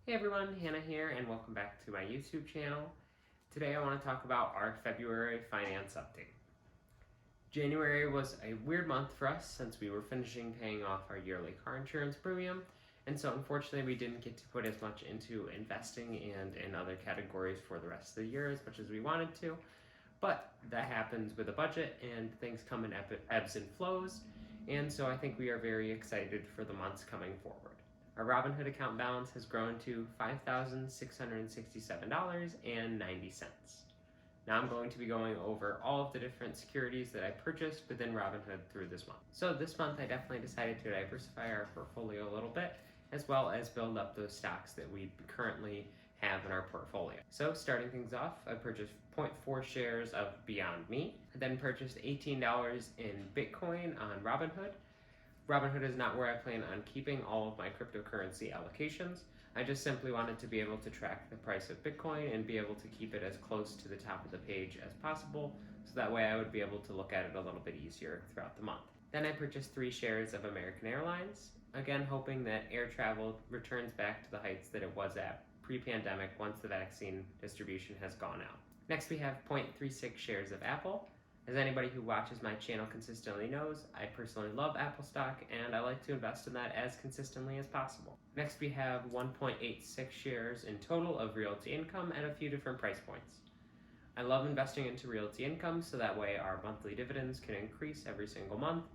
Hey everyone, Hannah here, and welcome back to my YouTube channel. Today I want to talk about our February finance update. January was a weird month for us since we were finishing paying off our yearly car insurance premium, and so unfortunately we didn't get to put as much into investing and in other categories for the rest of the year as much as we wanted to. But that happens with a budget, and things come in ebbs and flows, and so I think we are very excited for the months coming forward. Our Robinhood account balance has grown to $5,667.90. Now I'm going to be going over all of the different securities that I purchased within Robinhood through this month. So this month I definitely decided to diversify our portfolio a little bit, as well as build up those stocks that we currently have in our portfolio. So starting things off, I purchased 0.4 shares of Beyond Meat. I then purchased $18 in Bitcoin on Robinhood. Robinhood is not where I plan on keeping all of my cryptocurrency allocations. I just simply wanted to be able to track the price of Bitcoin and be able to keep it as close to the top of the page as possible, so that way I would be able to look at it a little bit easier throughout the month. Then I purchased 3 shares of American Airlines, again hoping that air travel returns back to the heights that it was at pre-pandemic once the vaccine distribution has gone out. Next we have 0.36 shares of Apple. As anybody who watches my channel consistently knows, I personally love Apple stock and I like to invest in that as consistently as possible. Next we have 1.86 shares in total of Realty Income at a few different price points. I love investing into Realty Income so that way our monthly dividends can increase every single month,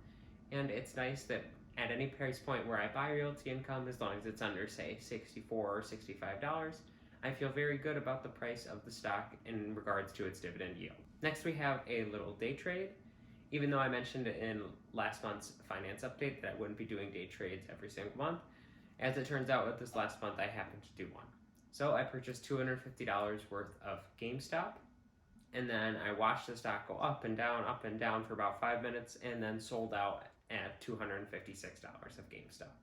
and it's nice that at any price point where I buy Realty Income, as long as it's under say $64 or $65, I feel very good about the price of the stock in regards to its dividend yield. Next we have a little day trade. Even though I mentioned in last month's finance update that I wouldn't be doing day trades every single month, as it turns out with this last month I happened to do one. So I purchased $250 worth of GameStop, and then I watched the stock go up and down for about 5 minutes, and then sold out at $256 of GameStop.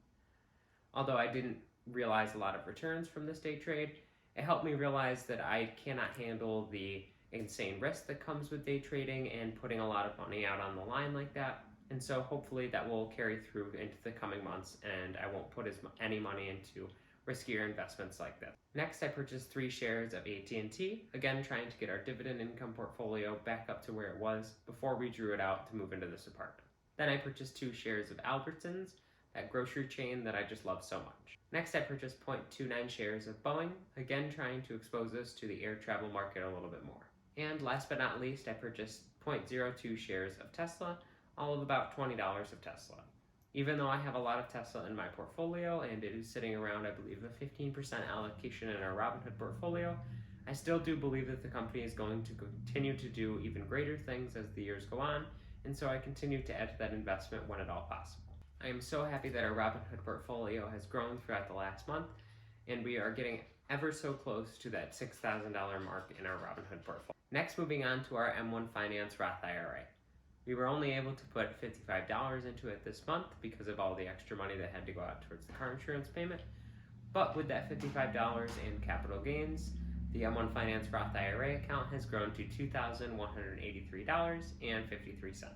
Although I didn't realize a lot of returns from this day trade, it helped me realize that I cannot handle the insane risk that comes with day trading and putting a lot of money out on the line like that. And so hopefully that will carry through into the coming months and I won't put any money into riskier investments like this. Next, I purchased 3 shares of AT&T, again trying to get our dividend income portfolio back up to where it was before we drew it out to move into this apartment. Then I purchased 2 shares of Albertsons, that grocery chain that I just love so much. Next, I purchased 0.29 shares of Boeing, again trying to expose us to the air travel market a little bit more. And last but not least, I purchased 0.02 shares of Tesla, all of about $20 of Tesla. Even though I have a lot of Tesla in my portfolio and it is sitting around, I believe, a 15% allocation in our Robinhood portfolio, I still do believe that the company is going to continue to do even greater things as the years go on, and so I continue to add to that investment when at all possible. I am so happy that our Robinhood portfolio has grown throughout the last month, and we are getting ever so close to that $6,000 mark in our Robinhood portfolio. Next, moving on to our M1 Finance Roth IRA. We were only able to put $55 into it this month because of all the extra money that had to go out towards the car insurance payment. But with that $55 in capital gains, the M1 Finance Roth IRA account has grown to $2,183.53.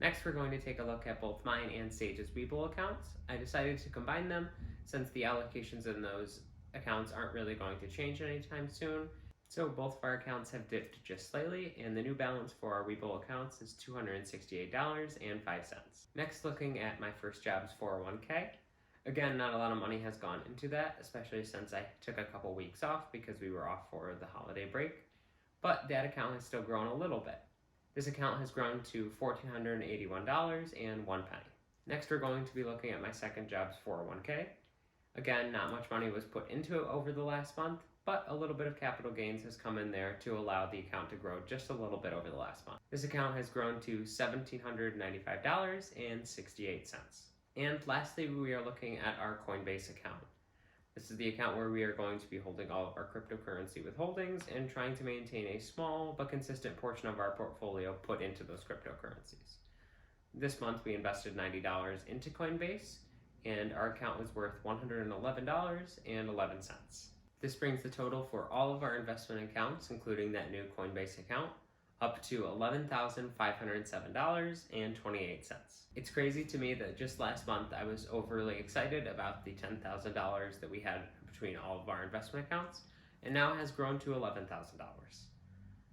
Next, we're going to take a look at both mine and Sage's Webull accounts. I decided to combine them since the allocations in those accounts aren't really going to change anytime soon. So both of our accounts have dipped just slightly, and the new balance for our Webull accounts is $268.05. Next, looking at my first job's 401k. Again, not a lot of money has gone into that, especially since I took a couple weeks off because we were off for the holiday break. But that account has still grown a little bit. This account has grown to $1,481.01. Next, we're going to be looking at my second job's 401k. Again, not much money was put into it over the last month, but a little bit of capital gains has come in there to allow the account to grow just a little bit over the last month. This account has grown to $1,795.68. And lastly, we are looking at our Coinbase account. This is the account where we are going to be holding all of our cryptocurrency withholdings and trying to maintain a small but consistent portion of our portfolio put into those cryptocurrencies. This month we invested $90 into Coinbase, and our account was worth $111.11. This brings the total for all of our investment accounts, including that new Coinbase account, up to $11,507.28. It's crazy to me that just last month I was overly excited about the $10,000 that we had between all of our investment accounts and now has grown to $11,000.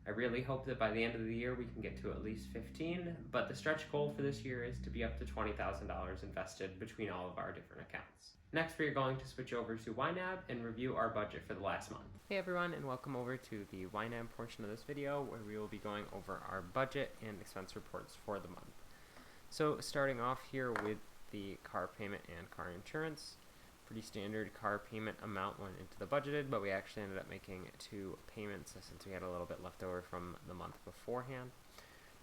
I really hope that by the end of the year we can get to at least 15, but the stretch goal for this year is to be up to $20,000 invested between all of our different accounts. Next, we are going to switch over to YNAB and review our budget for the last month. Hey everyone, and welcome over to the YNAB portion of this video where we will be going over our budget and expense reports for the month. So starting off here with the car payment and car insurance. Pretty standard car payment amount went into the budgeted, but we actually ended up making 2 payments since we had a little bit left over from the month beforehand.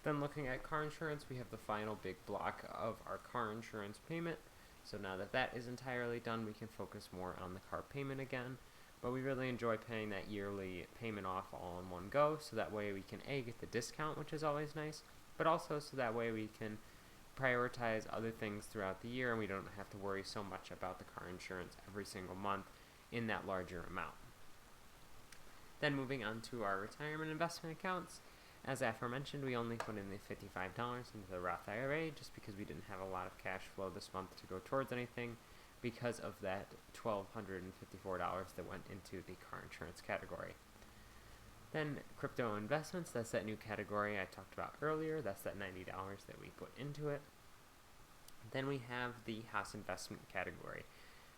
Then looking at car insurance, we have the final big block of our car insurance payment. So now that that is entirely done, we can focus more on the car payment again. But we really enjoy paying that yearly payment off all in one go, so that way we can A, get the discount, which is always nice, but also so that way we can prioritize other things throughout the year and we don't have to worry so much about the car insurance every single month in that larger amount. Then moving on to our retirement investment accounts. As aforementioned, we only put in the $55 into the Roth IRA just because we didn't have a lot of cash flow this month to go towards anything because of that $1,254 that went into the car insurance category. Then crypto investments, that's that new category I talked about earlier. That's that $90 that we put into it. Then we have the house investment category.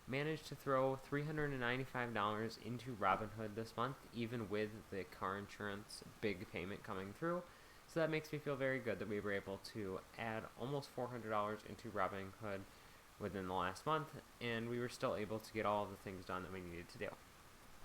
Managed to throw $395 into Robinhood this month, even with the car insurance big payment coming through. So that makes me feel very good that we were able to add almost $400 into Robinhood within the last month, and we were still able to get all of the things done that we needed to do.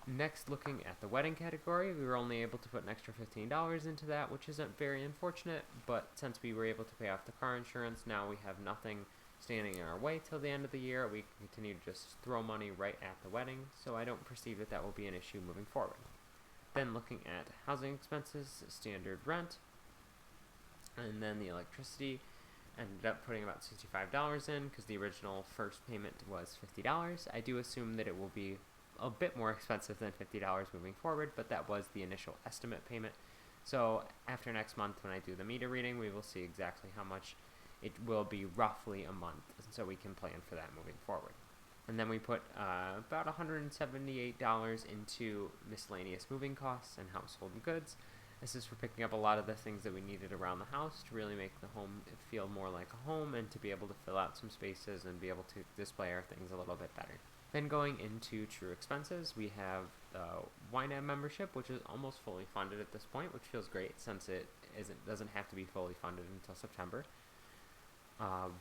Next, looking at the wedding category, we were only able to put an extra $15 into that, which isn't very unfortunate, but since we were able to pay off the car insurance, now we have nothing standing in our way till the end of the year. We can continue to just throw money right at the wedding, so I don't perceive that that will be an issue moving forward. Then looking at housing expenses, standard rent, and then the electricity, ended up putting about $65 in because the original first payment was $50. I do assume that it will be a bit more expensive than $50 moving forward, but that was the initial estimate payment. So after next month when I do the meter reading, we will see exactly how much it will be roughly a month, so we can plan for that moving forward. And then we put about $178 into miscellaneous moving costs and household goods. This is for picking up a lot of the things that we needed around the house to really make the home feel more like a home and to be able to fill out some spaces and be able to display our things a little bit better. Then going into true expenses, we have the YNAB membership, which is almost fully funded at this point, which feels great since it doesn't have to be fully funded until September.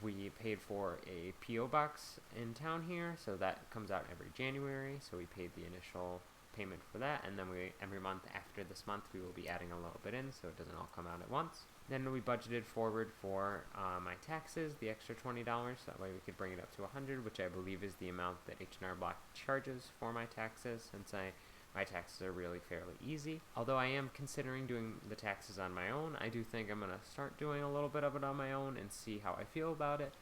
We paid for a P.O. box in town here, so that comes out every January, so we paid the initial payment for that, and then every month after this month we will be adding a little bit in so it doesn't all come out at once. Then we budgeted forward for my taxes, the extra $20, so that way we could bring it up to $100, which I believe is the amount that H&R Block charges for my taxes, since my taxes are really fairly easy. Although I am considering doing the taxes on my own, I do think I'm going to start doing a little bit of it on my own and see how I feel about it,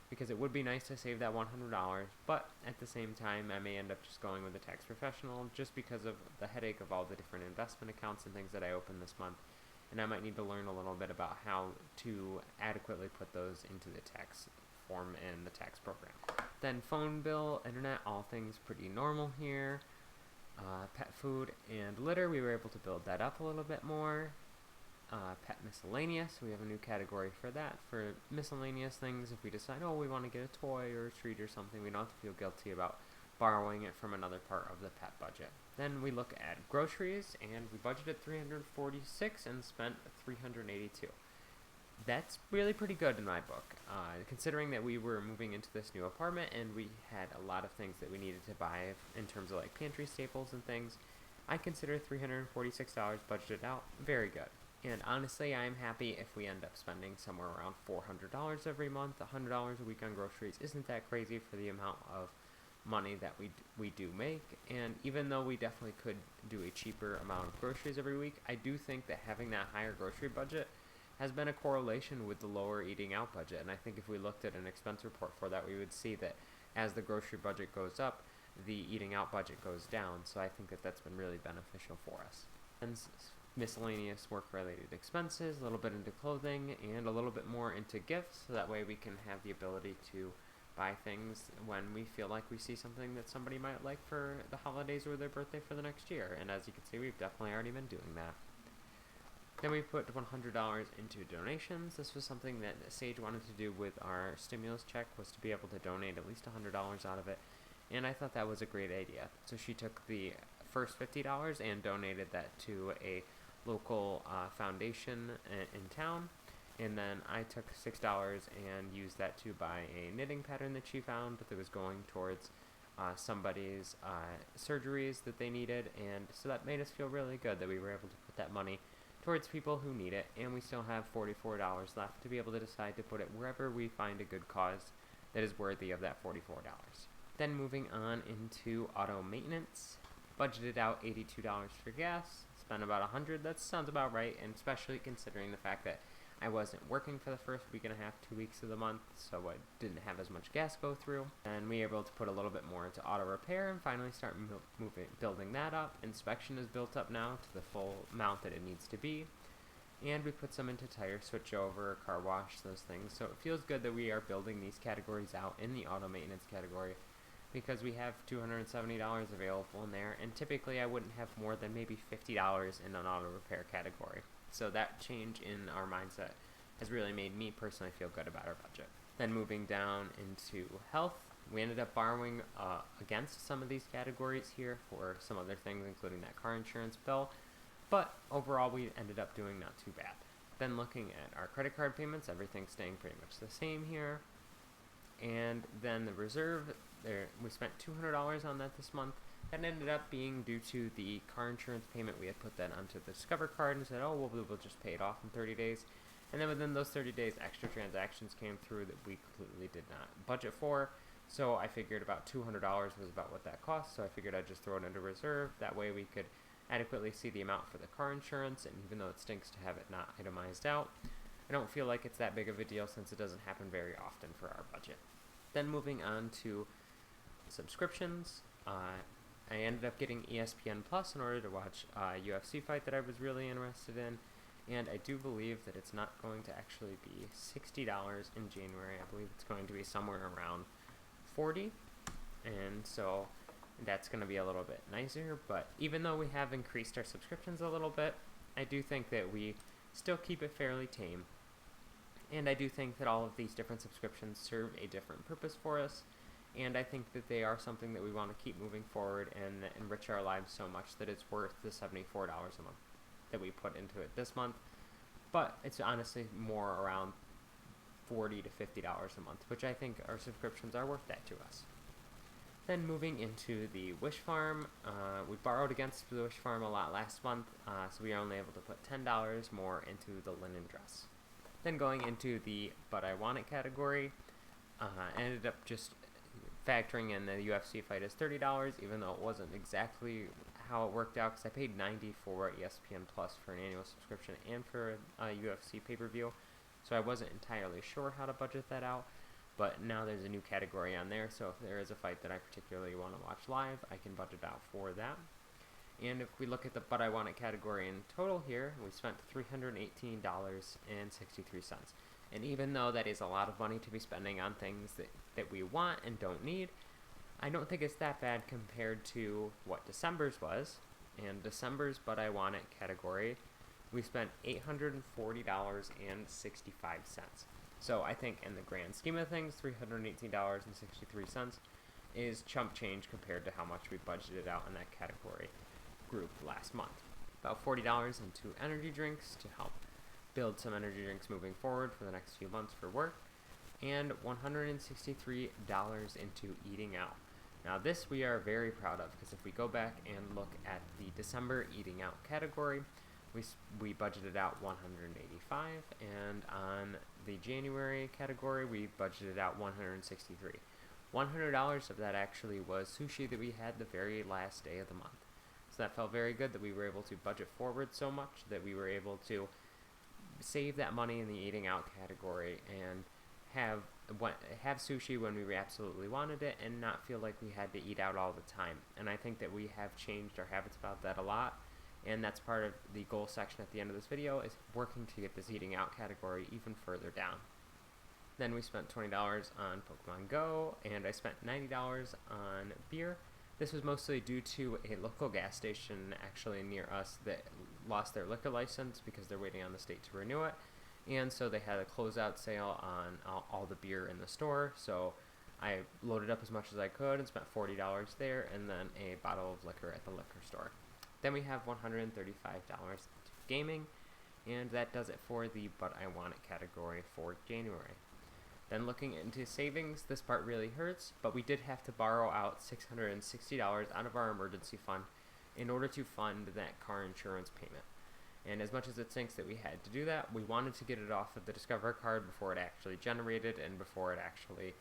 because it would be nice to save that $100, but at the same time I may end up just going with a tax professional just because of the headache of all the different investment accounts and things that I opened this month, and I might need to learn a little bit about how to adequately put those into the tax form and the tax program. Then phone bill, internet, all things pretty normal here. Pet food and litter, we were able to build that up a little bit more. Pet miscellaneous, we have a new category for that. For miscellaneous things, if we decide, oh, we want to get a toy or a treat or something, we don't have to feel guilty about borrowing it from another part of the pet budget. Then we look at groceries, and we budgeted $346 and spent $382. That's really pretty good in my book, considering that we were moving into this new apartment and we had a lot of things that we needed to buy in terms of like pantry staples and things. I consider $346 budgeted out very good. And honestly, I'm happy if we end up spending somewhere around $400 every month. $100 a week on groceries isn't that crazy for the amount of money that we do make. And even though we definitely could do a cheaper amount of groceries every week, I do think that having that higher grocery budget has been a correlation with the lower eating out budget. And I think if we looked at an expense report for that, we would see that as the grocery budget goes up, the eating out budget goes down. So I think that that's been really beneficial for us. And miscellaneous work-related expenses, a little bit into clothing, and a little bit more into gifts, so that way we can have the ability to buy things when we feel like we see something that somebody might like for the holidays or their birthday for the next year. And as you can see, we've definitely already been doing that. Then we put $100 into donations. This was something that Sage wanted to do with our stimulus check, was to be able to donate at least $100 out of it. And I thought that was a great idea. So she took the first $50 and donated that to a local foundation in town. And then I took $6 and used that to buy a knitting pattern that she found that was going towards somebody's surgeries that they needed. And so that made us feel really good that we were able to put that money towards people who need it. And we still have $44 left to be able to decide to put it wherever we find a good cause that is worthy of that $44. Then moving on into auto maintenance. Budgeted out $82 for gas, spent about $100. That sounds about right, and especially considering the fact that I wasn't working for the first week and a half, 2 weeks of the month, so I didn't have as much gas go through. And we were able to put a little bit more into auto repair and finally start building that up. Inspection is built up now to the full amount that it needs to be. And we put some into tire switchover, car wash, those things. So it feels good that we are building these categories out in the auto maintenance category, because we have $270 available in there, and typically I wouldn't have more than maybe $50 in an auto repair category. So that change in our mindset has really made me personally feel good about our budget. Then moving down into health, we ended up borrowing against some of these categories here for some other things, including that car insurance bill, but overall we ended up doing not too bad. Then looking at our credit card payments, everything's staying pretty much the same here. And then the reserve, we spent $200 on that this month. That ended up being due to the car insurance payment. We had put that onto the Discover card and said, oh, well, we'll just pay it off in 30 days. And then within those 30 days, extra transactions came through that we completely did not budget for. So I figured about $200 was about what that cost. So I figured I'd just throw it into reserve. That way we could adequately see the amount for the car insurance. And even though it stinks to have it not itemized out, I don't feel like it's that big of a deal since it doesn't happen very often for our budget. Then moving on to subscriptions, I ended up getting ESPN Plus in order to watch a UFC fight that I was really interested in, and I do believe that it's not going to actually be $60 in January. I believe it's going to be somewhere around $40, and so that's going to be a little bit nicer. But even though we have increased our subscriptions a little bit, I do think that we still keep it fairly tame, and I do think that all of these different subscriptions serve a different purpose for us. And I think that they are something that we want to keep moving forward and enrich our lives so much that it's worth the $74 a month that we put into it this month. But it's honestly more around $40 to $50 a month, which I think our subscriptions are worth that to us. Then moving into the Wish Farm, we borrowed against the Wish Farm a lot last month, so we were only able to put $10 more into the linen dress. Then going into the But I Want It category, I ended up just factoring in the UFC fight as $30, even though it wasn't exactly how it worked out, because I paid $90 for ESPN Plus for an annual subscription and for a UFC pay-per-view, so I wasn't entirely sure how to budget that out. But now there's a new category on there, so if there is a fight that I particularly want to watch live, I can budget out for that. And if we look at the But I Want It category in total here, we spent $318.63. And even though that is a lot of money to be spending on things that we want and don't need, I don't think it's that bad compared to what December's was. And December's But I Want It category, we spent $840.65. So I think in the grand scheme of things, $318.63 is chump change compared to how much we budgeted out in that category group last month. About $40 into energy drinks to help build some energy drinks moving forward for the next few months for work, and $163 into eating out. Now this we are very proud of, because if we go back and look at the December eating out category, we budgeted out $185, and on the January category we budgeted out $163. $100 of that actually was sushi that we had the very last day of the month. So that felt very good that we were able to budget forward so much that we were able to save that money in the eating out category and have sushi when we absolutely wanted it and not feel like we had to eat out all the time. And I think that we have changed our habits about that a lot, and that's part of the goal section at the end of this video, is working to get this eating out category even further down. Then we spent $20 on Pokemon Go, and I spent $90 on beer. This was mostly due to a local gas station actually near us that lost their liquor license because they're waiting on the state to renew it. And so they had a closeout sale on all the beer in the store. So I loaded up as much as I could and spent $40 there, and then a bottle of liquor at the liquor store. Then we have $135 to gaming, and that does it for the But I Want It category for January. Then looking into savings, this part really hurts, but we did have to borrow out $660 out of our emergency fund in order to fund that car insurance payment. And as much as it stinks that we had to do that, we wanted to get it off of the Discover card before it actually generated and before it actually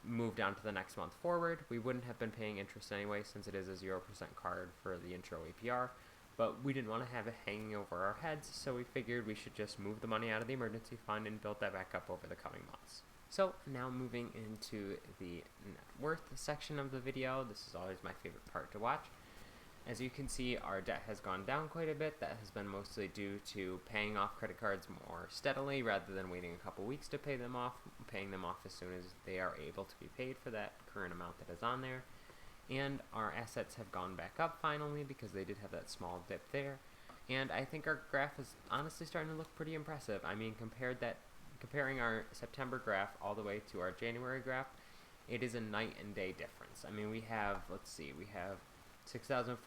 moved on to the next month forward. We wouldn't have been paying interest anyway since it is a 0% card for the intro APR, but we didn't want to have it hanging over our heads, so we figured we should just move the money out of the emergency fund and build that back up over the coming months. So now moving into the net worth section of the video. This is always my favorite part to watch. As you can see, our debt has gone down quite a bit. That has been mostly due to paying off credit cards more steadily rather than waiting a couple weeks to pay them off, paying them off as soon as they are able to be paid for that current amount that is on there. And our assets have gone back up finally because they did have that small dip there. And I think our graph is honestly starting to look pretty impressive. I mean, comparing our September graph all the way to our January graph, it is a night and day difference. I mean, we have $6,421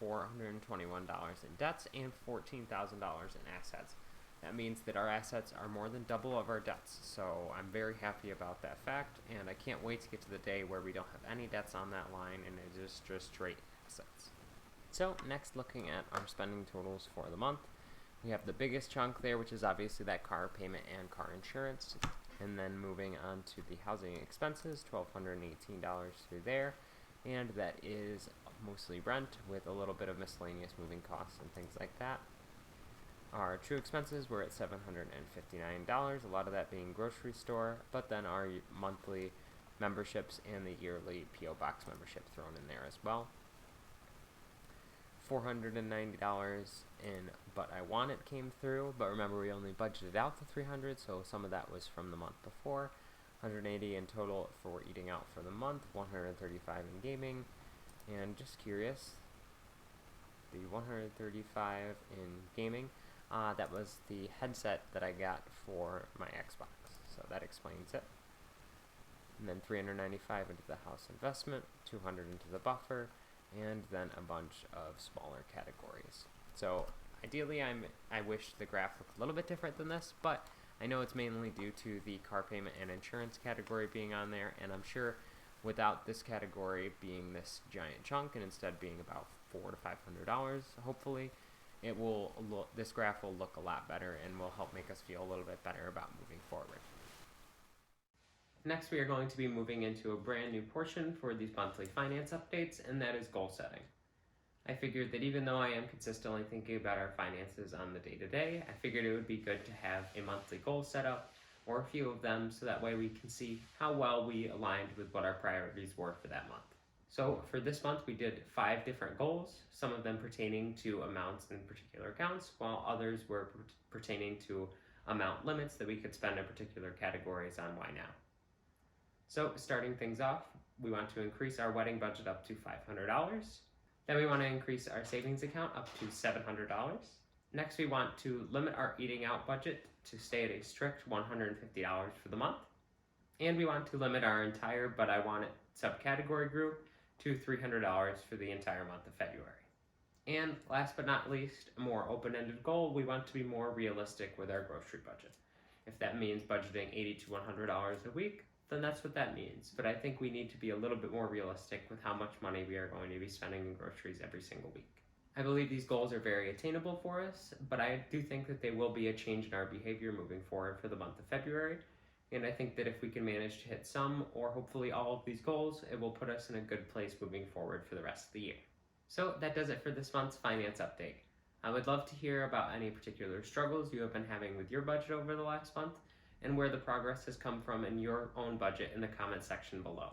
in debts and $14,000 in assets. That means that our assets are more than double of our debts, so I'm very happy about that fact, and I can't wait to get to the day where we don't have any debts on that line and it is just straight assets. So next, looking at our spending totals for the month, we have the biggest chunk there, which is obviously that car payment and car insurance, and then moving on to the housing expenses, $1,218 through there, and that is mostly rent with a little bit of miscellaneous moving costs and things like that. Our true expenses were at $759, a lot of that being grocery store, but then our monthly memberships and the yearly P.O. Box membership thrown in there as well. $490 in But I Want It came through, but remember we only budgeted out the $300, so some of that was from the month before. $180 in total for eating out for the month, $135 in gaming, and just curious, the $135 in gaming, that was the headset that I got for my Xbox, so that explains it. And then $395 into the house investment, $200 into the buffer, and then a bunch of smaller categories. So ideally I wish the graph looked a little bit different than this, but I know it's mainly due to the car payment and insurance category being on there, and I'm sure without this category being this giant chunk and instead being about $400 to $500, hopefully this graph will look a lot better and will help make us feel a little bit better about moving forward. Next, we are going to be moving into a brand new portion for these monthly finance updates, and that is goal setting. I figured that even though I am consistently thinking about our finances on the day-to-day, I figured it would be good to have a monthly goal set up, or a few of them, so that way we can see how well we aligned with what our priorities were for that month. So for this month, we did 5 different goals, some of them pertaining to amounts in particular accounts, while others were pertaining to amount limits that we could spend in particular categories on Why Now. So starting things off, we want to increase our wedding budget up to $500. Then we want to increase our savings account up to $700. Next, we want to limit our eating out budget to stay at a strict $150 for the month. And we want to limit our entire But I Want It subcategory group to $300 for the entire month of February. And last but not least, a more open-ended goal, we want to be more realistic with our grocery budget. If that means budgeting $80 to $100 a week, then that's what that means. But I think we need to be a little bit more realistic with how much money we are going to be spending in groceries every single week. I believe these goals are very attainable for us, but I do think that they will be a change in our behavior moving forward for the month of February. And I think that if we can manage to hit some or hopefully all of these goals, it will put us in a good place moving forward for the rest of the year. So that does it for this month's finance update. I would love to hear about any particular struggles you have been having with your budget over the last month, and where the progress has come from in your own budget in the comment section below.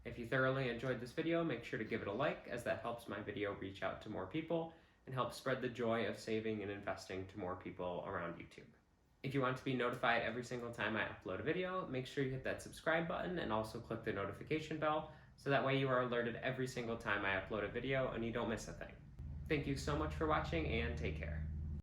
If you thoroughly enjoyed this video, make sure to give it a like, as that helps my video reach out to more people and help spread the joy of saving and investing to more people around YouTube. If you want to be notified every single time I upload a video, make sure you hit that subscribe button and also click the notification bell so that way you are alerted every single time I upload a video and you don't miss a thing. Thank you so much for watching and take care.